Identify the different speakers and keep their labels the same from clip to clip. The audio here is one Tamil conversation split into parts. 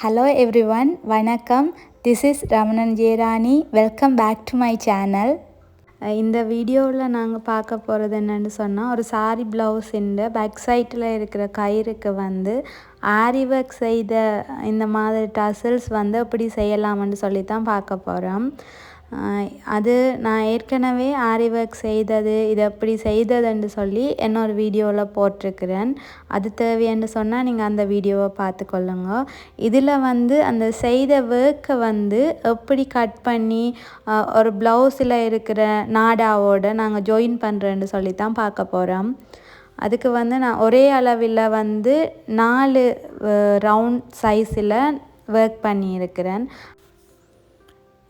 Speaker 1: Hello everyone, Vanakkam. This is Ramanan Jerani. Welcome back to my channel. இந்த வீடியோவில் நாங்கள் பார்க்க போகிறது என்னென்னு சொன்னால் ஒரு சாரி ப்ளவுஸிൻ്റെ பேக் சைட்டில் இருக்கிற கயிறுக்கு ஆரி ஒர்க் செய்த இந்த மாதிரி டசல்ஸ் எப்படி செய்யலாம்னு சொல்லி தான் பார்க்க போகிறோம். அது நான் ஏற்கனவே ஆரி ஒர்க் செய்தது இது எப்படி செய்ததுன்னு சொல்லி இன்னொரு வீடியோவில் போட்டிருக்கிறேன். அது தேவைன்னு சொன்னால் நீங்கள் அந்த வீடியோவை பார்த்துக்கொள்ளுங்க. இதில் அந்த செய்த ஒர்க்கை எப்படி கட் பண்ணி ஒரு ப்ளவுஸில் இருக்கிற நாடாவோடு நாங்கள் ஜாயின் பண்ணுறேன்னு சொல்லி தான் பார்க்க போகிறோம். அதுக்கு நான் ஒரே அளவில் 4 ரவுண்ட் சைஸில் ஒர்க் பண்ணியிருக்கிறேன்.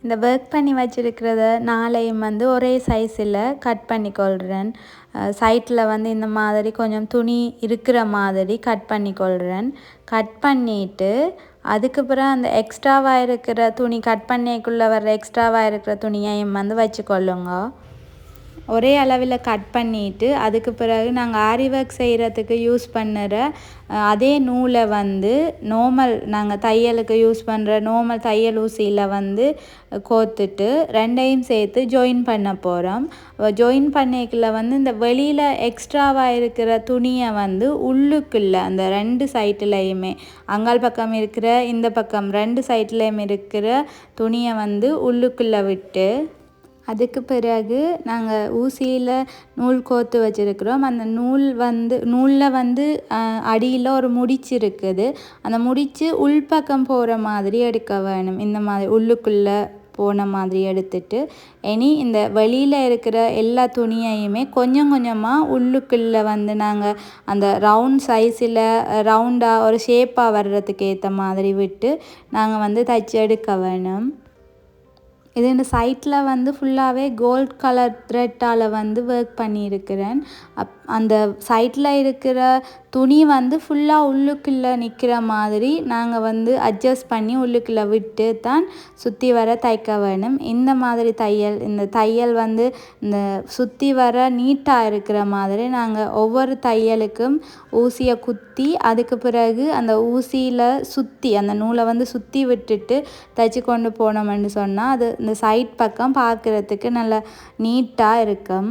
Speaker 1: இந்த ஒர்க் பண்ணி வச்சுருக்கிறத 4ஐயும் ஒரே சைஸில் கட் பண்ணிக்கொள்கிறேன். சைட்டில் இந்த மாதிரி கொஞ்சம் துணி இருக்கிற மாதிரி கட் பண்ணிக்கொள்கிறேன். கட் பண்ணிவிட்டு அதுக்கு பிறகு அந்த எக்ஸ்ட்ராவாக இருக்கிற துணி கட் பண்ணிக்குள்ளே வர்ற எக்ஸ்ட்ராவாக இருக்கிற துணியையும் வச்சுக்கொள்ளுங்க. ஒரே அளவில் கட் பண்ணிவிட்டு அதுக்கு பிறகு நாங்கள் ஆரி ஒர்க் செய்கிறதுக்கு யூஸ் பண்ணுற அதே நூலை நார்மல் நாங்கள் தையலுக்கு யூஸ் பண்ணுற நார்மல் தையல் ஊசியில் கோத்துட்டு ரெண்டையும் சேர்த்து ஜாயின் பண்ண போகிறோம். ஜாயின் பண்ணிக்குள்ள இந்த வெளியில் எக்ஸ்ட்ராவாக இருக்கிற துணியை உள்ளுக்குள்ளே அந்த 2 சைட்லேயுமே அங்கால் பக்கம் இருக்கிற இந்த பக்கம் 2 சைட்லேயும் இருக்கிற துணியை உள்ளுக்குள்ளே விட்டு அதுக்கு பிறகு நாங்கள் ஊசியில் நூல் கோத்து வச்சுருக்கிறோம். அந்த நூலில் அடியில் ஒரு முடிச்சு இருக்குது. அந்த முடிச்சு உள்பக்கம் போகிற மாதிரி எடுக்க வேணும். இந்த மாதிரி உள்ளுக்குள்ளே போன மாதிரி எடுத்துட்டு இனி இந்த வெளியில் இருக்கிற எல்லா துணியையுமே கொஞ்சம் கொஞ்சமாக உள்ளுக்குள்ளே நாங்கள் அந்த ரவுண்ட் சைஸில் ரவுண்டாக ஒரு ஷேப்பாக வர்றதுக்கு ஏற்ற மாதிரி விட்டு நாங்கள் தைச்சி எடுக்க வேணும். இது இந்த சைட்டில் ஃபுல்லாகவே கோல்ட் கலர் த்ரெட்டால் ஒர்க் பண்ணியிருக்கிறேன். அந்த சைட்டில் இருக்கிற துணி ஃபுல்லாக உள்ளுக்குள்ளே நிற்கிற மாதிரி நாங்கள் அட்ஜஸ்ட் பண்ணி உள்ளுக்குள்ளே விட்டு தான் சுற்றி வர தைக்க வேணும். இந்த மாதிரி இந்த தையல் இந்த சுற்றி வர நீட்டாக இருக்கிற மாதிரி நாங்கள் ஒவ்வொரு தையலுக்கும் ஊசியை குத்தி அதுக்கு பிறகு அந்த ஊசியில் சுற்றி அந்த நூலை சுற்றி விட்டுட்டு தைச்சி கொண்டு போனோம்னு சொன்னால் அது இந்த சைட் பக்கம் பார்க்குறதுக்கு நல்லா நீட்டாக இருக்கும்.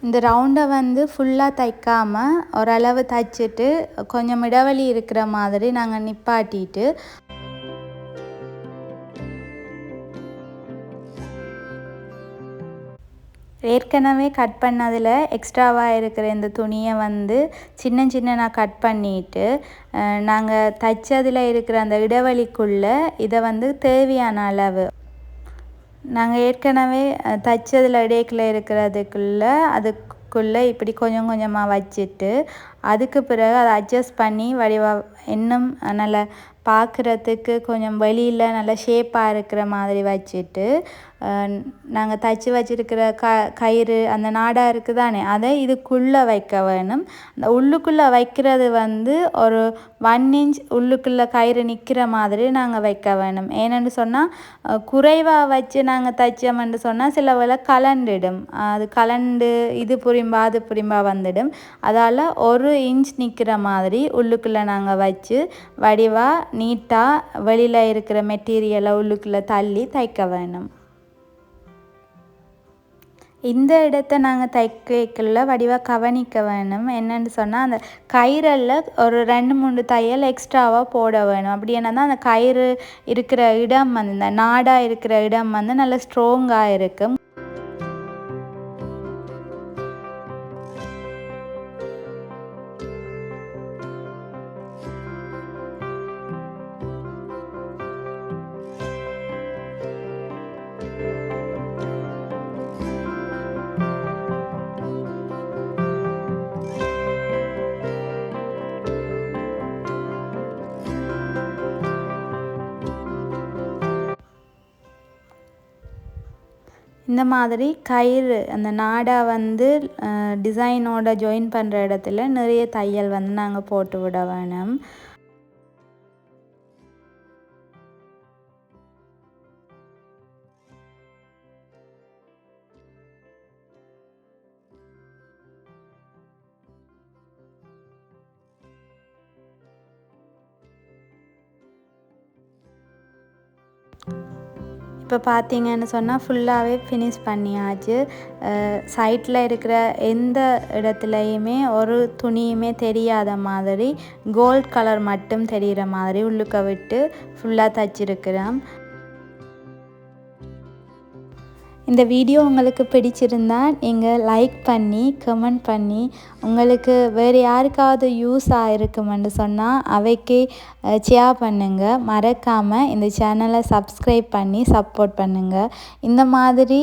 Speaker 1: இந்த ரவுண்டை ஃபுல்லாக தைக்காமல் ஓரளவு தைச்சிட்டு கொஞ்சம் இடைவெளி இருக்கிற மாதிரி நாங்கள் நிப்பாட்டிட்டு ஏற்கனவே கட் பண்ணதில் எக்ஸ்ட்ராவாக இருக்கிற இந்த துணியை சின்ன சின்ன நான் கட் பண்ணிவிட்டு நாங்கள் தைச்சதில் இருக்கிற அந்த இடைவெளிக்குள்ளே இதை தேவையான அளவு நாங்கள் ஏற்கனவே தைச்சதில் இடையில இருக்கிறதுக்குள்ளே அதுக்குள்ளே இப்படி கொஞ்சம் கொஞ்சமாக வச்சுட்டு அதுக்கு பிறகு அதை அட்ஜஸ்ட் பண்ணி இன்னும் நல்ல பார்க்குறதுக்கு கொஞ்சம் வெளியில் நல்ல ஷேப்பாக இருக்கிற மாதிரி வச்சுட்டு நாங்கள் தைச்சி வச்சுருக்கிற கயிறு அந்த நாடா இருக்குதானே அதை இதுக்குள்ளே வைக்க வேணும். அந்த உள்ளுக்குள்ளே வைக்கிறது வந்து ஒரு 1 இன்ச் உள்ளுக்குள்ளே கயிறு நிற்கிற மாதிரி நாங்கள் வைக்க வேணும். ஏன்னு சொன்னால் குறைவாக வச்சு நாங்கள் தைச்சோம்னு சொன்னால் சில வேளை கலண்டுடும். அது கலண்டு இது புரிம்பா அது புரிம்பா வந்துடும். அதால் 1 இன்ச் நிற்கிற மாதிரி உள்ளுக்குள்ளே நாங்கள் வச்சு வடிவாக நீட்டாக வெளியில் இருக்கிற மெட்டீரியலை உள்ளுக்குள்ளே தள்ளி தைக்க வேணும். இந்த இடத்த நாங்கள் தைக்கல வடிவாக கவனிக்க வேணும். என்னென்னு சொன்னால் அந்த கயிறில் ஒரு 2-3 தையல் எக்ஸ்ட்ராவாக போட வேணும். அப்படி என்ன தான் அந்த கயிறு இருக்கிற இடம் வந்து இந்த நாடாக இருக்கிற இடம் வந்து நல்ல ஸ்ட்ராங்காக இருக்கும். இந்த மாதிரி கயிறு அந்த நாடா வந்து டிசைனோட ஜாயின் பண்ணுற இடத்துல நிறைய தையல் வந்து நாங்கள் போட்டு விட வேணும். இப்போ பார்த்தீங்கன்னு சொன்னால் ஃபுல்லாகவே ஃபினிஷ் பண்ணியாச்சு. சைட்டில் இருக்கிற எந்த இடத்துலையுமே ஒரு துணியுமே தெரியாத மாதிரி கோல்ட் கலர் மட்டும் தெரிகிற மாதிரி உள்ளுக்க விட்டு ஃபுல்லாக தைச்சிருக்கிறேன். இந்த வீடியோ உங்களுக்கு பிடிச்சிருந்தா நீங்கள் லைக் பண்ணி கமெண்ட் பண்ணி உங்களுக்கு வேறு யாருக்காவது யூஸ் ஆகிருக்குமென்று சொன்னால் அவைக்கு ஷேர் பண்ணுங்கள். மறக்காமல் இந்த சேனலை சப்ஸ்கிரைப் பண்ணி சப்போர்ட் பண்ணுங்கள். இந்த மாதிரி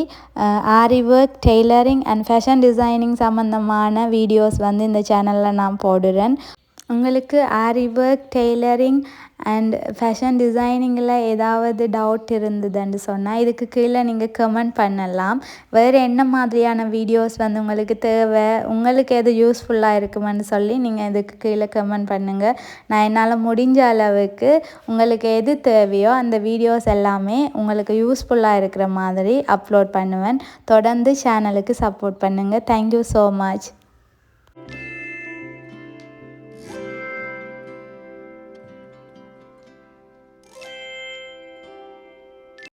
Speaker 1: aari work, tailoring and fashion designing சம்மந்தமான வீடியோஸ் வந்து இந்த சேனலில் நான் போடுறேன். உங்களுக்கு aari work, tailoring and fashion டிசைனிங்கில் ஏதாவது டவுட் இருந்ததுன்னு சொன்னால் இதுக்கு கீழே நீங்கள் கமெண்ட் பண்ணலாம். வேறு என்ன மாதிரியான வீடியோஸ் வந்து உங்களுக்கு தேவை, உங்களுக்கு எது யூஸ்ஃபுல்லாக இருக்குமென்னு சொல்லி நீங்கள் இதுக்கு கீழே கமெண்ட் பண்ணுங்கள். நான் என்னால் முடிஞ்ச அளவுக்கு உங்களுக்கு எது தேவையோ அந்த வீடியோஸ் எல்லாமே உங்களுக்கு யூஸ்ஃபுல்லாக இருக்கிற மாதிரி அப்லோட் பண்ணுவேன். தொடர்ந்து சேனலுக்கு சப்போர்ட் பண்ணுங்கள். Thank you so much.